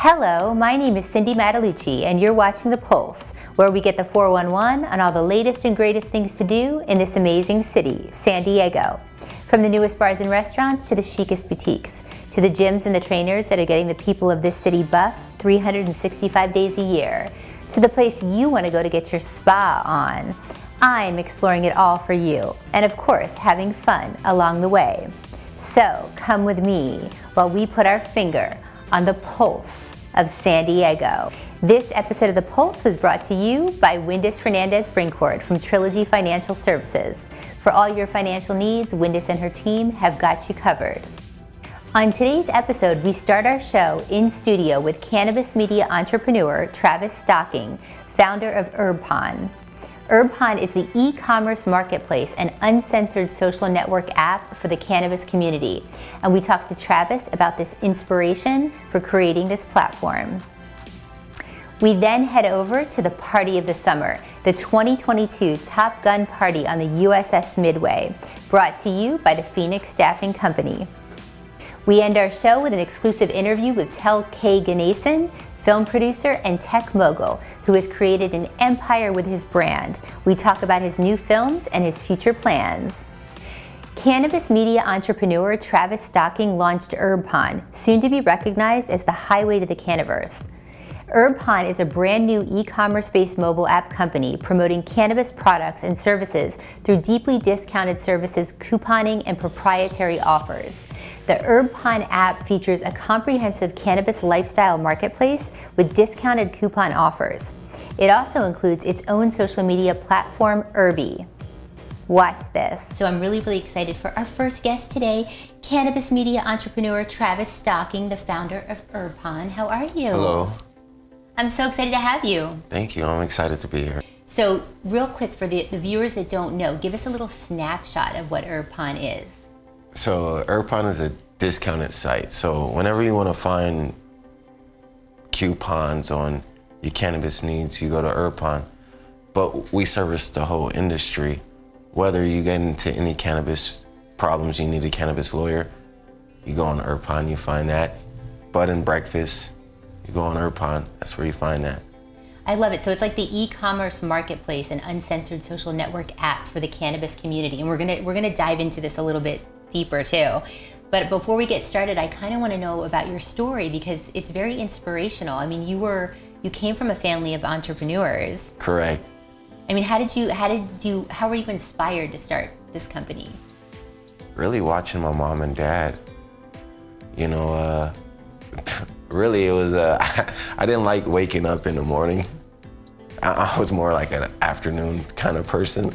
Hello, my name is Cindy Matalucci, and you're watching The Pulse, where we get the 411 on all the latest and greatest things to do in this amazing city, San Diego. From the newest bars and restaurants to the chicest boutiques, to the gyms and the trainers that are getting the people of this city buff 365 days a year, to the place you want to go to get your spa on. I'm exploring it all for you, and of course, having fun along the way. So come with me while we put our finger on the pulse of San Diego. This episode of The Pulse was brought to you by Windus Fernandez Brinkkord from Trilogy Financial Services. For all your financial needs, Windus and her team have got you covered. On today's episode, we start our show in studio with cannabis media entrepreneur Travis Stocking, founder of HerbPon. HerbPon is the e-commerce marketplace and uncensored social network app for the cannabis community. And we talked to Travis about this inspiration for creating this platform. We then head over to the party of the summer, the 2022 Top Gun party on the USS Midway, brought to you by the Phoenix Staffing Company. We end our show with an exclusive interview with Tel K Ganesan Film producer and Tech Mogul, who has created an empire with his brand. We talk about his new films and his future plans. Cannabis media entrepreneur Travis Stocking launched HerbPon, soon to be recognized as the highway to the canniverse. HerbPon is a brand new e-commerce-based mobile app company promoting cannabis products and services through deeply discounted services, couponing, and proprietary offers. The HerbPon app features a comprehensive cannabis lifestyle marketplace with discounted coupon offers. It also includes its own social media platform, Herby. Watch this. So I'm really excited for our first guest today, cannabis media entrepreneur Travis Stocking, the founder of HerbPon. How are you? Hello. I'm so excited to have you. Thank you. I'm excited to be here. So real quick, for the viewers that don't know, give us a little snapshot of what HerbPon is. So HerbPon is a discounted site. So whenever you want to find coupons on your cannabis needs, you go to HerbPon. But we service the whole industry. Whether you get into any cannabis problems, you need a cannabis lawyer, you go on HerbPon, you find that. Bud and breakfast, you go on HerbPon, that's where you find that. I love it. So it's like the e-commerce marketplace and uncensored social network app for the cannabis community. And we're gonna dive into this a little bit deeper too. But before we get started, I kind of want to know about your story because it's very inspirational. I mean, you came from a family of entrepreneurs. Correct. I mean, how were you inspired to start this company? Really watching my mom and dad. You know, really it was, I didn't like waking up in the morning. I was more like an afternoon kind of person.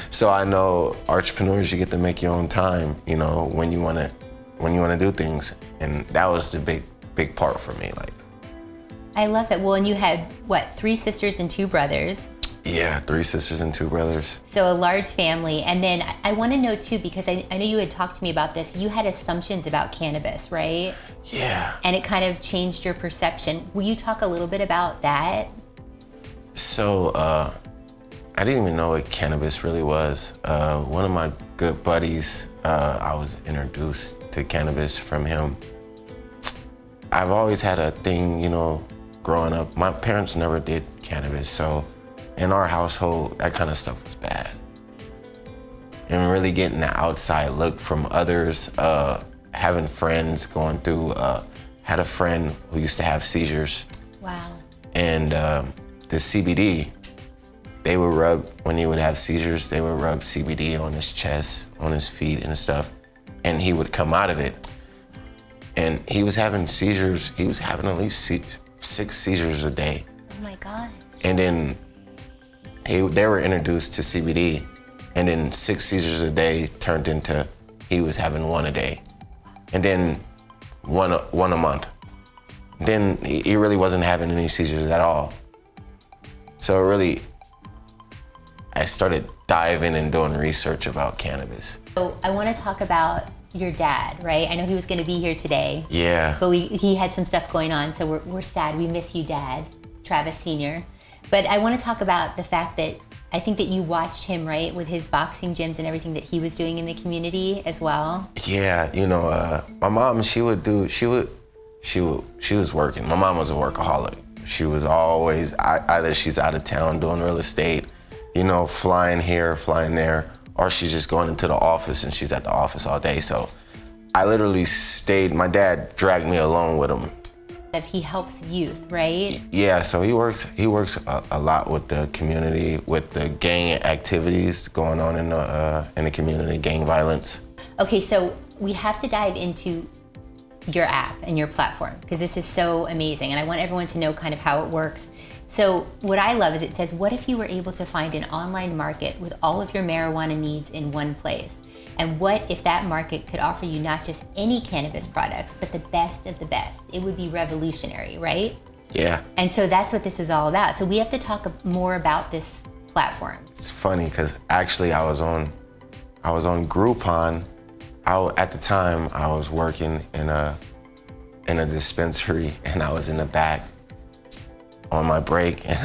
So I know entrepreneurs, you get to make your own time, you know, when you want to do things. And that was the big part for me. Like, I love that. Well, and you had what, 3 sisters and 2 brothers? Yeah, 3 sisters and 2 brothers. So a large family. And then I want to know too, because I know you had talked to me about this, you had assumptions about cannabis, right? Yeah. And it kind of changed your perception. Will you talk a little bit about that? So, I didn't even know what cannabis really was. One of my good buddies, I was introduced to cannabis from him. I've always had a thing, you know, growing up. My parents never did cannabis, so in our household, that kind of stuff was bad. And really getting the outside look from others, having friends going through, had a friend who used to have seizures. Wow. And the CBD, they would rub, when he would have seizures, they would rub CBD on his chest, on his feet and stuff, and he would come out of it. And he was having seizures, he was having at least 6 seizures a day. Oh my gosh. And then they were introduced to CBD, and then 6 seizures a day turned into, he was having 1 a day. And then one a month. Then he really wasn't having any seizures at all. So really, I started diving and doing research about cannabis. So I want to talk about your dad, right? I know he was going to be here today. Yeah. But he had some stuff going on, so we're sad. We miss you, Dad, Travis Sr. But I want to talk about the fact that I think that you watched him, right, with his boxing gyms and everything that he was doing in the community as well. Yeah, you know, my mom, she would she was working. My mom was a workaholic. She was always, either she's out of town doing real estate, flying here, flying there, or she's just going into the office and she's at the office all day. So I literally stayed, my dad dragged me along with him. That he helps youth, right? Yeah, so he works a lot with the community, with the gang activities going on in the community, gang violence. Okay, so we have to dive into your app and your platform because this is so amazing and I want everyone to know kind of how it works. So what I love is it says, what if you were able to find an online market with all of your marijuana needs in one place? And what if that market could offer you not just any cannabis products, but the best of the best? It would be revolutionary, right? Yeah. And so that's what this is all about. So we have to talk more about this platform. It's funny because actually I was on Groupon. At the time I was working in a dispensary and I was in the back on my break and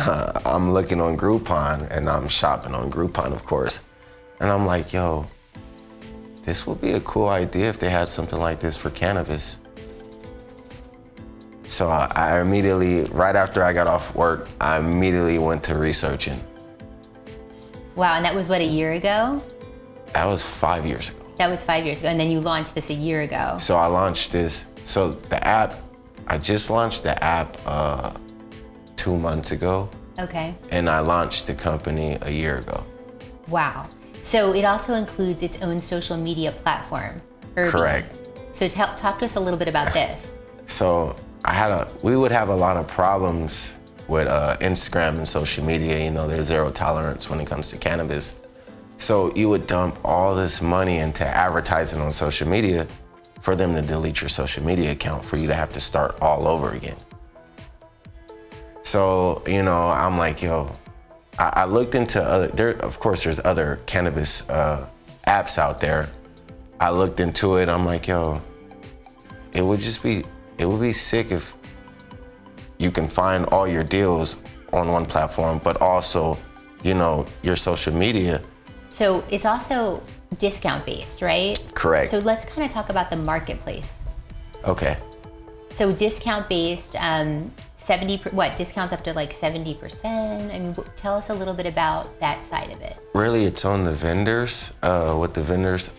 I'm looking on Groupon and I'm shopping on Groupon, of course. And I'm like, yo, this would be a cool idea if they had something like this for cannabis. So I immediately, right after I got off work, I immediately went to researching. Wow, and that was what, a year ago? That was 5 years ago. That was 5 years ago, and then you launched this a year ago. So I launched this, so the app, I just launched the app 2 months ago. Okay. And I launched the company a year ago. Wow. So it also includes its own social media platform, HerbPon. Correct. So talk to us a little bit about this. So we would have a lot of problems with Instagram and social media. There's zero tolerance when it comes to cannabis. So you would dump all this money into advertising on social media for them to delete your social media account, for you to have to start all over again. So, I'm like, yo, I looked into of course there's other cannabis apps out there. I looked into it, I'm like, yo, it would be sick if you can find all your deals on one platform, but also, your social media. So it's also discount based, right? Correct. So let's kind of talk about the marketplace. Okay. So discount based, discounts up to like 70%? I mean, tell us a little bit about that side of it. Really, it's on the vendors. With the vendors,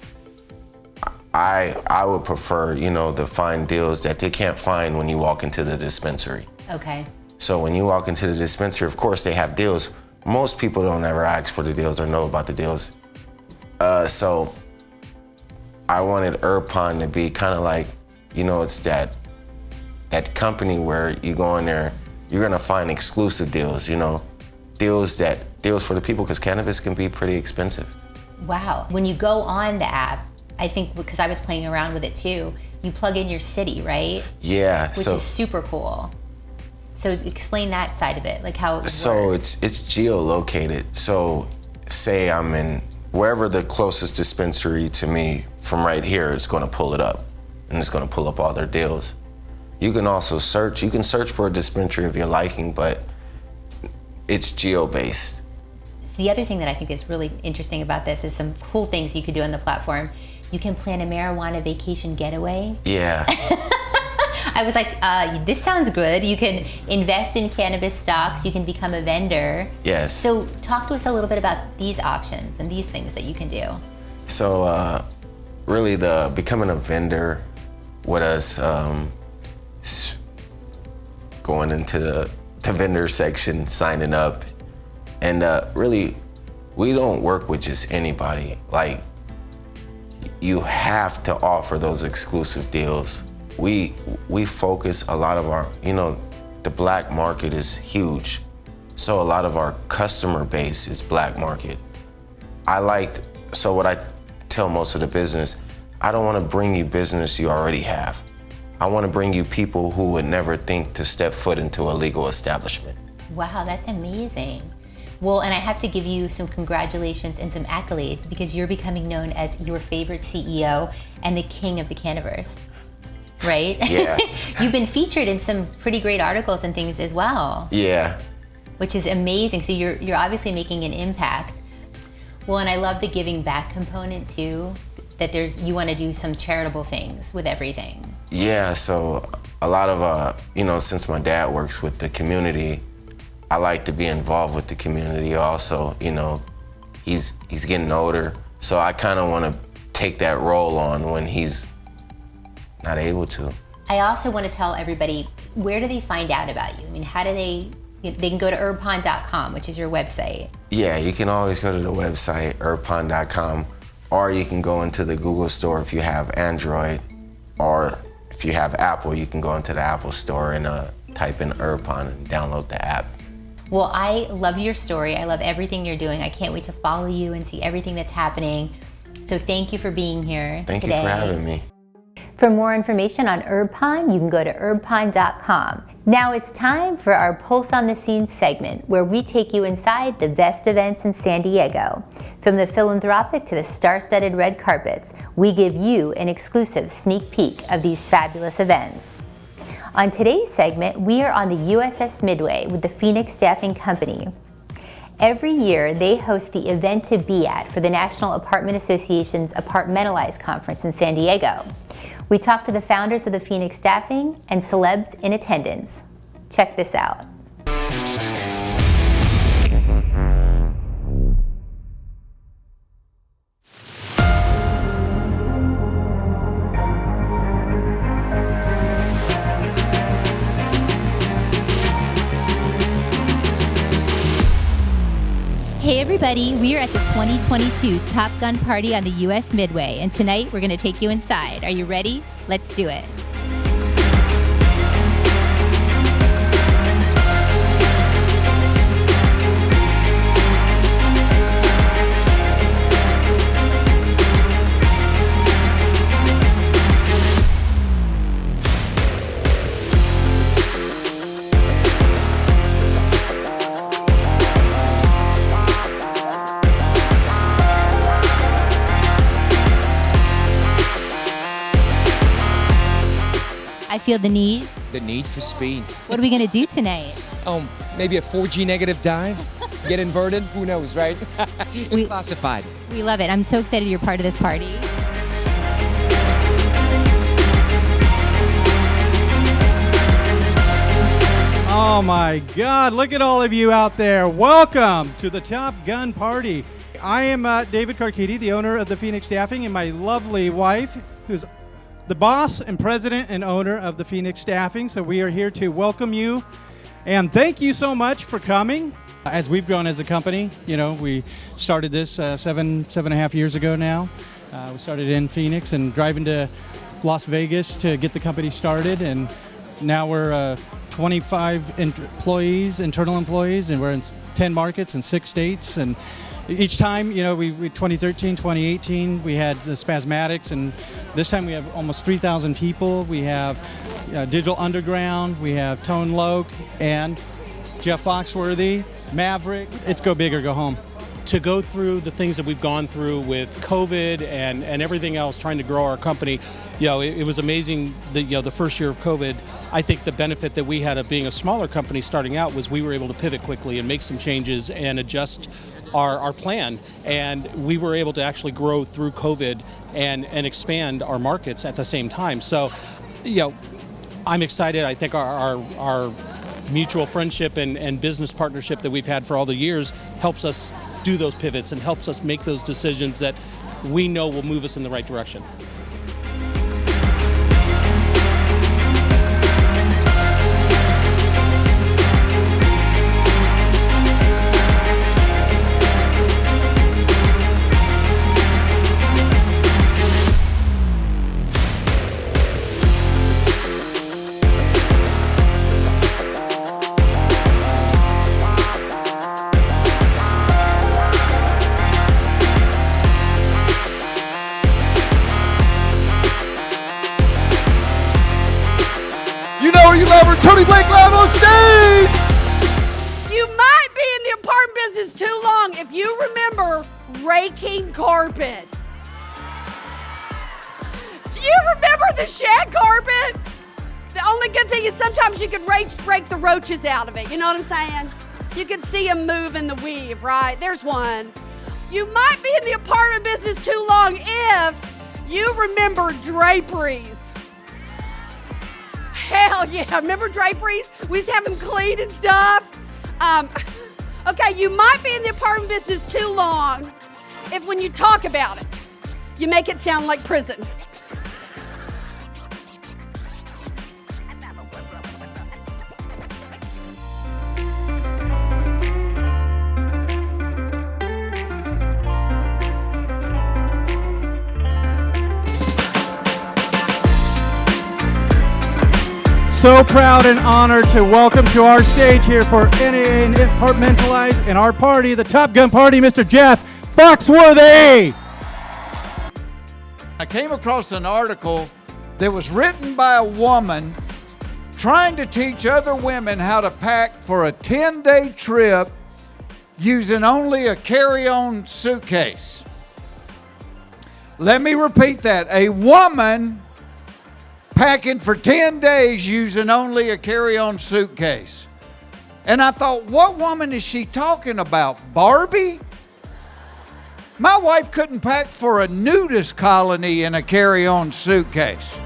I would prefer, to find deals that they can't find when you walk into the dispensary. Okay. So when you walk into the dispensary, of course they have deals. Most people don't ever ask for the deals or know about the deals. So I wanted HerbPon to be kind of like, it's that company where you go in there, you're gonna find exclusive deals, deals for the people, because cannabis can be pretty expensive. Wow. When you go on the app, I think, because I was playing around with it too, you plug in your city, right? Yeah. Which is super cool. So explain that side of it, like how it would So work. it's geolocated. So say I'm in wherever the closest dispensary to me from right here, it's gonna pull it up, and it's gonna pull up all their deals. You can also search. You can search for a dispensary of your liking, but it's geo-based. So the other thing that I think is really interesting about this is some cool things you could do on the platform. You can plan a marijuana vacation getaway. Yeah. I was like, this sounds good. You can invest in cannabis stocks. You can become a vendor. Yes. So talk to us a little bit about these options and these things that you can do. So really the becoming a vendor with us, going into the vendor section, signing up, and really we don't work with just anybody. Like, you have to offer those exclusive deals. We focus a lot of our, the black market is huge. So a lot of our customer base is black market. So what I tell most of the business, I don't want to bring you business you already have. I want to bring you people who would never think to step foot into a legal establishment. Wow, that's amazing. Well, and I have to give you some congratulations and some accolades, because you're becoming known as your favorite CEO and the king of the cannaverse, right? Yeah. You've been featured in some pretty great articles and things as well. Yeah. Which is amazing. So you're obviously making an impact. Well, and I love the giving back component too, that you want to do some charitable things with everything. Yeah, so a lot of, since my dad works with the community, I like to be involved with the community also. He's getting older, so I kind of want to take that role on when he's not able to. I also want to tell everybody, where do they find out about you? I mean, how do they can go to HerbPon.com, which is your website. Yeah, you can always go to the website, HerbPon.com, or you can go into the Google store if you have Android, or if you have Apple, you can go into the Apple store and type in HerbPon and download the app. Well, I love your story. I love everything you're doing. I can't wait to follow you and see everything that's happening. So thank you for being here Thank today. you for having me. For more information on HerbPon, you can go to HerbPon.com. Now it's time for our Pulse on the Scene segment, where we take you inside the best events in San Diego. From the philanthropic to the star-studded red carpets, we give you an exclusive sneak peek of these fabulous events. On today's segment, we are on the USS Midway with the Phoenix Staffing Company. Every year, they host the event to be at for the National Apartment Association's Apartmentalize Conference in San Diego. We talked to the founders of the Phoenix Staffing and celebs in attendance. Check this out. Hey everybody, we are at the 2022 Top Gun Party on the US Midway, and tonight we're going to take you inside. Are you ready? Let's do it. I feel the need. The need for speed. What are we going to do tonight? Maybe a 4G negative dive? Get inverted? Who knows, right? It's classified. We love it. I'm so excited you're part of this party. Oh my God, look at all of you out there. Welcome to the Top Gun Party. I am David Carchidi, the owner of the Phoenix Staffing, and my lovely wife, who's the boss and president and owner of the Phoenix Staffing. So we are here to welcome you and thank you so much for coming. As we've grown as a company, we started this seven and a half years ago now. We started in Phoenix and driving to Las Vegas to get the company started, and now we're 25 internal employees, and we're in 10 markets in 6 states. And each time, we 2013, 2018, we had Spasmatics, and this time we have almost 3,000 people. We have Digital Underground, we have Tone Loc, and Jeff Foxworthy, Maverick. It's go big or go home. To go through the things that we've gone through with COVID and everything else, trying to grow our company, it was amazing. The first year of COVID, I think the benefit that we had of being a smaller company starting out was we were able to pivot quickly and make some changes and adjust our plan, and we were able to actually grow through COVID and expand our markets at the same time. So, I'm excited. I think our mutual friendship and business partnership that we've had for all the years helps us do those pivots and helps us make those decisions that we know will move us in the right direction. Tony Blake live on stage! You might be in the apartment business too long if you remember raking carpet. Do you remember the shag carpet? The only good thing is sometimes you could rake the roaches out of it. You know what I'm saying? You could see them move in the weave, right? There's one. You might be in the apartment business too long if you remember draperies. Hell hell yeah. Remember draperies? We used to have them clean and stuff. Okay, you might be in the apartment business too long if when you talk about it, you make it sound like prison. So proud and honored to welcome to our stage here for NAA and Compartmentalize in our party, the Top Gun Party, Mr. Jeff Foxworthy. I came across an article that was written by a woman trying to teach other women how to pack for a 10-day trip using only a carry-on suitcase. Let me repeat that. A woman packing for 10 days using only a carry-on suitcase. And I thought, what woman is she talking about? Barbie? My wife couldn't pack for a nudist colony in a carry-on suitcase.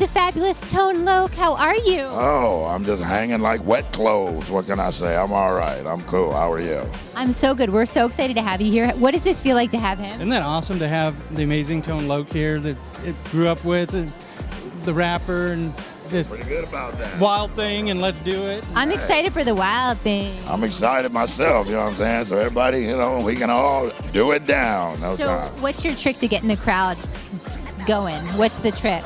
Fabulous Tone Loc, how are you? Oh, I'm just hanging like wet clothes. What can I say? I'm all right. I'm cool. How are you? I'm so good. We're so excited to have you here. What does this feel like to have him? Isn't that awesome to have the amazing Tone Loc here that it grew up with, the rapper, and this Pretty good about that. Wild Thing, and Let's Do It. I'm excited for the Wild Thing. I'm excited myself, you know what I'm saying? So everybody, you know, we can all do it down. No So time. what's your trick to getting the crowd going? What's the trick?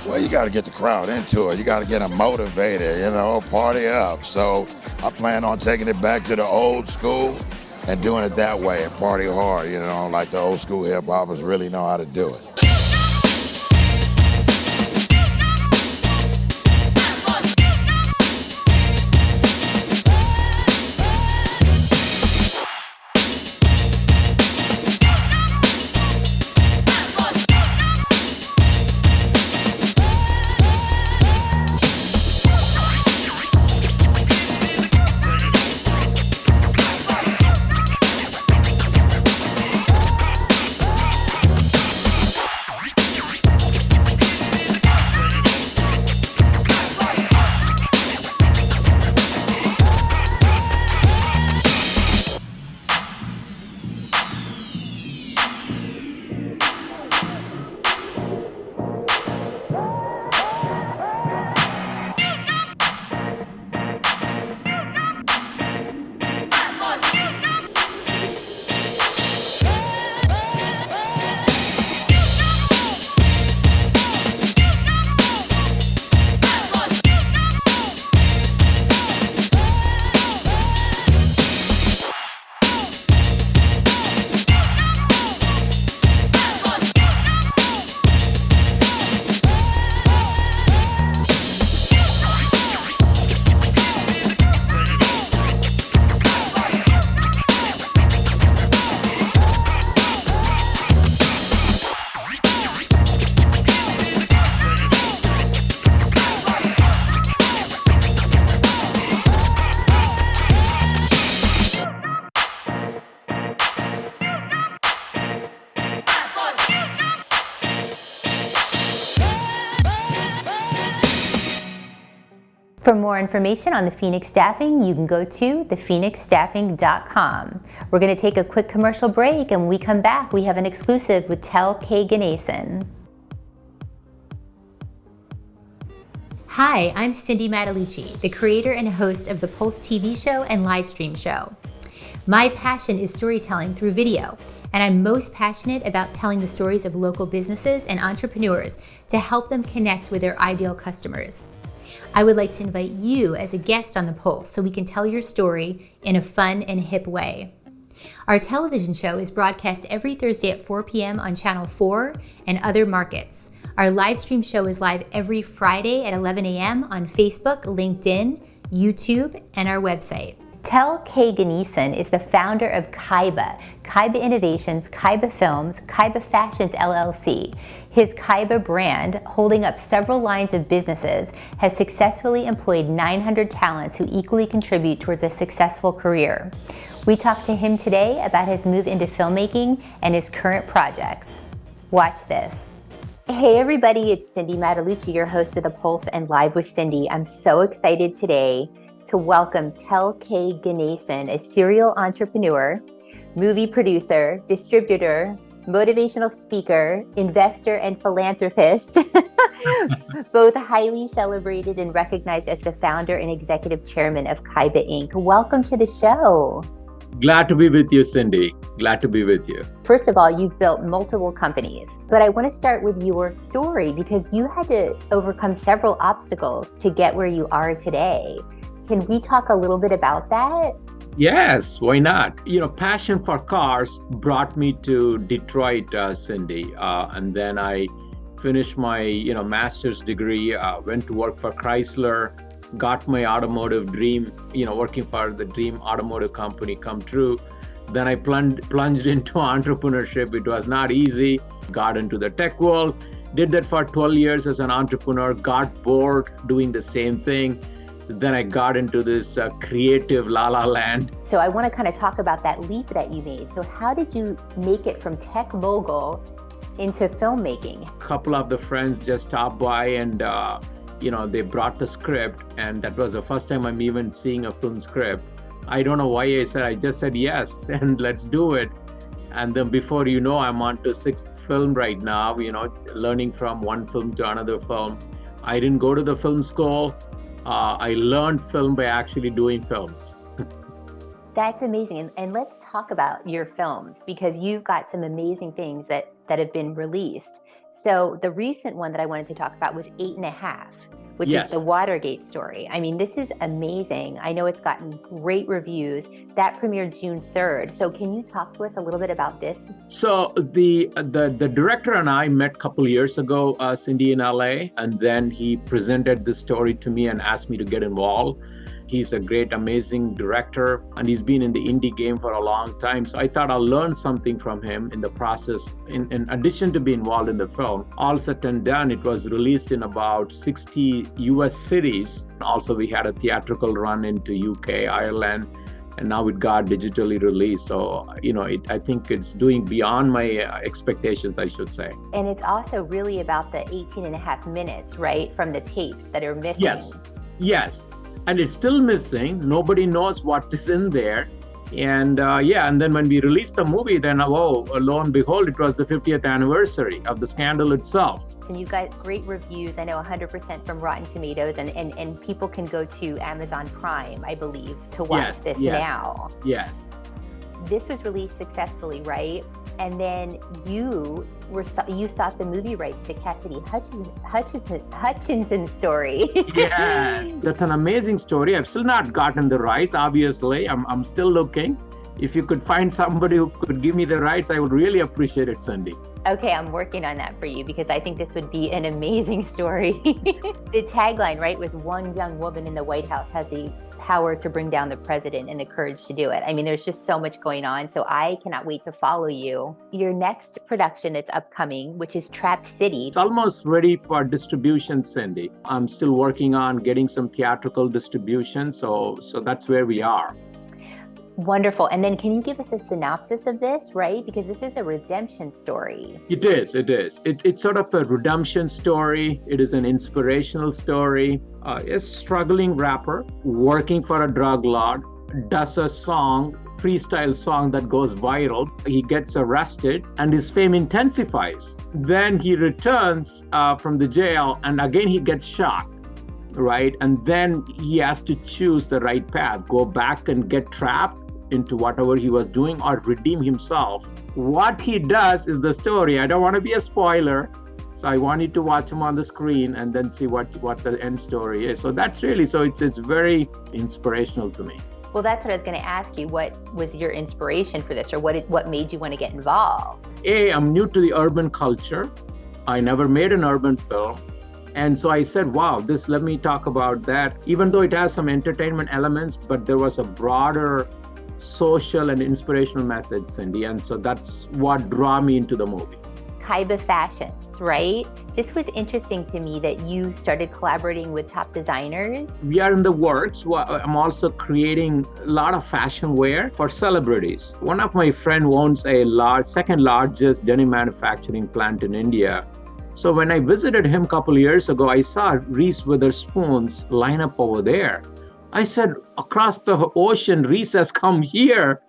Well, you got to get the crowd into it. You got to get them motivated, you know, party up. So I plan on taking it back to the old school and doing it that way and party hard, you know, like the old school hip hoppers really know how to do it. For more information on the Phoenix Staffing, you can go to thephoenixstaffing.com. We're going to take a quick commercial break, and when we come back, we have an exclusive with Tel K Ganesan. Hi, I'm Cindy Matalucci, the creator and host of the Pulse TV show and live stream show. My passion is storytelling through video, and I'm most passionate about telling the stories of local businesses and entrepreneurs to help them connect with their ideal customers. I would like to invite you as a guest on the Pulse so we can tell your story in a fun and hip way. Our television show is broadcast every Thursday at 4 p.m. on Channel 4 and other markets. Our live stream show is live every Friday at 11 a.m. on Facebook, LinkedIn, YouTube, and our website. Tel K. Ganesan is the founder of Kaiba Innovations, Kaiba Films, Kaiba Fashions LLC. His Kaiba brand, holding up several lines of businesses, has successfully employed 900 talents who equally contribute towards a successful career. We talked to him today about his move into filmmaking and his current projects. Watch this. Hey everybody, it's Cindy Mattalucci, your host of The Pulse and Live with Cindy. I'm so excited today to welcome Tel K. Ganesan, a serial entrepreneur, movie producer, distributor, motivational speaker, investor, and philanthropist, both highly celebrated and recognized as the founder and executive chairman of Kaiba Inc. Welcome to the show. Glad to be with you, Cindy. Glad to be with you. First of all, you've built multiple companies, but I want to start with your story because you had to overcome several obstacles to get where you are today. Can we talk a little bit about that? Yes, why not? Passion for cars brought me to Detroit, Cindy. And then I finished my, master's degree, went to work for Chrysler, got my automotive dream, working for the dream automotive company come true. Then I plunged into entrepreneurship. It was not easy. Got into the tech world, did that for 12 years as an entrepreneur, got bored doing the same thing. Then I got into this creative la la land. So I want to kind of talk about that leap that you made. So how did you make it from Tech Mogul into filmmaking? A couple of the friends just stopped by and they brought the script, and that was the first time I'm even seeing a film script. I don't know why I just said yes and let's do it. And then before you know, I'm on to 6th film right now, learning from one film to another film. I didn't go to the film school. I learned film by actually doing films. That's amazing. And let's talk about your films because you've got some amazing things that have been released. So the recent one that I wanted to talk about was 8½, which Yes. is the Watergate story. I mean, this is amazing. I know it's gotten great reviews. That premiered June 3rd. So can you talk to us a little bit about this? So the director and I met a couple years ago, Cindy, in LA, and then he presented this story to me and asked me to get involved. He's a great, amazing director, and he's been in the indie game for a long time. So I thought I'll learn something from him in the process. In addition to being involved in the film, all said and done, it was released in about 60 US cities. Also, we had a theatrical run into UK, Ireland, and now it got digitally released. So, I think it's doing beyond my expectations, I should say. And it's also really about the 18½ minutes, right, from the tapes that are missing. Yes. And it's still missing. Nobody knows what is in there. And and then when we released the movie, then lo and behold, it was the 50th anniversary of the scandal itself. And you got great reviews, I know 100% from Rotten Tomatoes, and people can go to Amazon Prime, I believe, to watch this now. Yes. This was released successfully, right? And then you sought the movie rights to Cassidy Hutchinson's story. Yes, that's an amazing story. I've still not gotten the rights, obviously. I'm still looking. If you could find somebody who could give me the rights, I would really appreciate it, Cindy. Okay, I'm working on that for you because I think this would be an amazing story. The tagline, right, was one young woman in the White House has the power to bring down the president and the courage to do it. I mean, there's just so much going on. So I cannot wait to follow you. Your next production that's upcoming, which is Trap City. It's almost ready for distribution, Cindy. I'm still working on getting some theatrical distribution. So that's where we are. Wonderful. And then can you give us a synopsis of this, right? Because this is a redemption story. It is. It's sort of a redemption story. It is an inspirational story. A struggling rapper working for a drug lord does a freestyle song that goes viral. He gets arrested and his fame intensifies. Then he returns from the jail and again he gets shot. Right? And then he has to choose the right path, go back and get trapped into whatever he was doing or redeem himself. What he does is the story. I don't want to be a spoiler. So I want you to watch him on the screen and then see what the end story is. So that's really, it's very inspirational to me. Well, that's what I was going to ask you. What was your inspiration for this, or what made you want to get involved? I'm new to the urban culture. I never made an urban film. And so I said, wow, let me talk about that. Even though it has some entertainment elements, but there was a broader social and inspirational message, Cindy. And so that's what drew me into the movie. Kaiba Fashions, right? This was interesting to me that you started collaborating with top designers. We are in the works. I'm also creating a lot of fashion wear for celebrities. One of my friends owns a second largest denim manufacturing plant in India. So when I visited him a couple of years ago, I saw Reese Witherspoon's lineup over there. I said, across the ocean, Reese has come here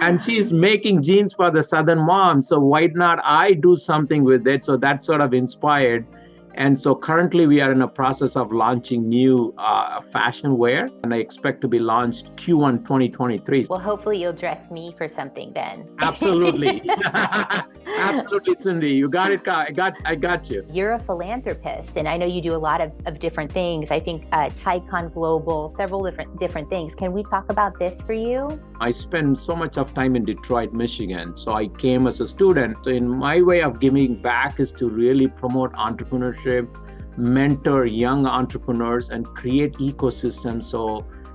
and she's making jeans for the Southern mom. So why not I do something with it? So that sort of inspired. And so currently we are in a process of launching new fashion wear, and I expect to be launched Q1 2023. Well, hopefully you'll dress me for something then. Absolutely. Absolutely, Cindy. You got it. I got you. You're a philanthropist, and I know you do a lot of different things. I think Tycon Global, several different things. Can we talk about this for you? I spend so much of time in Detroit, Michigan. So I came as a student. So in my way of giving back is to really promote entrepreneurship, mentor young entrepreneurs, and create ecosystems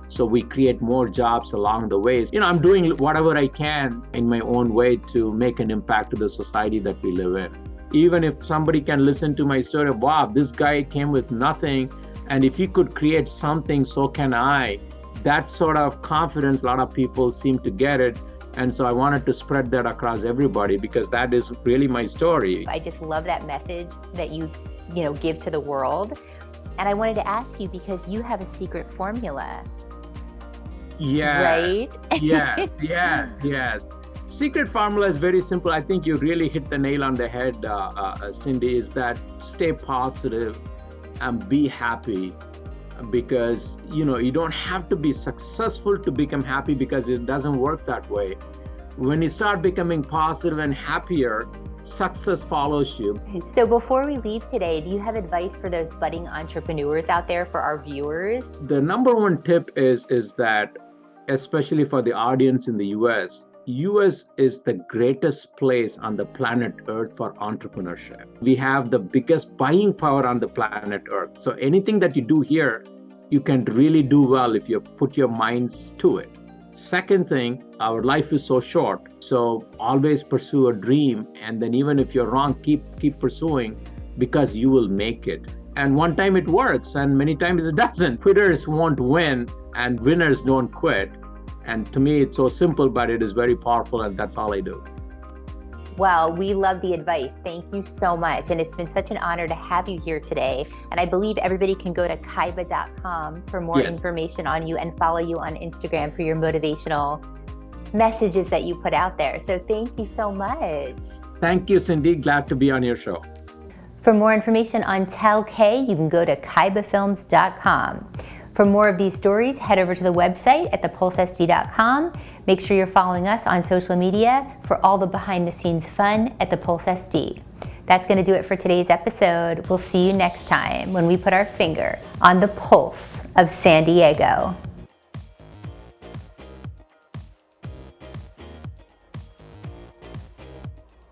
so we create more jobs along the way. I'm doing whatever I can in my own way to make an impact to the society that we live in. Even if somebody can listen to my story, wow, this guy came with nothing, and if he could create something, so can I. That sort of confidence, a lot of people seem to get it. And so I wanted to spread that across everybody because that is really my story. I just love that message that you give to the world. And I wanted to ask you because you have a secret formula. Yeah. Right? Yes. Secret formula is very simple. I think you really hit the nail on the head, Cindy, is that stay positive and be happy. Because you don't have to be successful to become happy, because it doesn't work that way. When you start becoming positive and happier, success follows you. So before we leave today, do you have advice for those budding entrepreneurs out there, for our viewers? The number one tip is that, especially for the audience in the US is the greatest place on the planet Earth for entrepreneurship. We have the biggest buying power on the planet Earth. So anything that you do here, you can really do well if you put your minds to it. Second thing, our life is so short. So always pursue a dream. And then even if you're wrong, keep pursuing, because you will make it. And one time it works and many times it doesn't. Quitters won't win and winners don't quit. And to me, it's so simple, but it is very powerful, and that's all I do. Well, we love the advice. Thank you so much. And it's been such an honor to have you here today. And I believe everybody can go to kaiba.com for more information on you and follow you on Instagram for your motivational messages that you put out there. So thank you so much. Thank you, Cindy. Glad to be on your show. For more information on Tel K, you can go to kaibafilms.com. For more of these stories, head over to the website at thepulsesd.com. Make sure you're following us on social media for all the behind-the-scenes fun at the Pulse SD. That's going to do it for today's episode. We'll see you next time when we put our finger on the pulse of San Diego.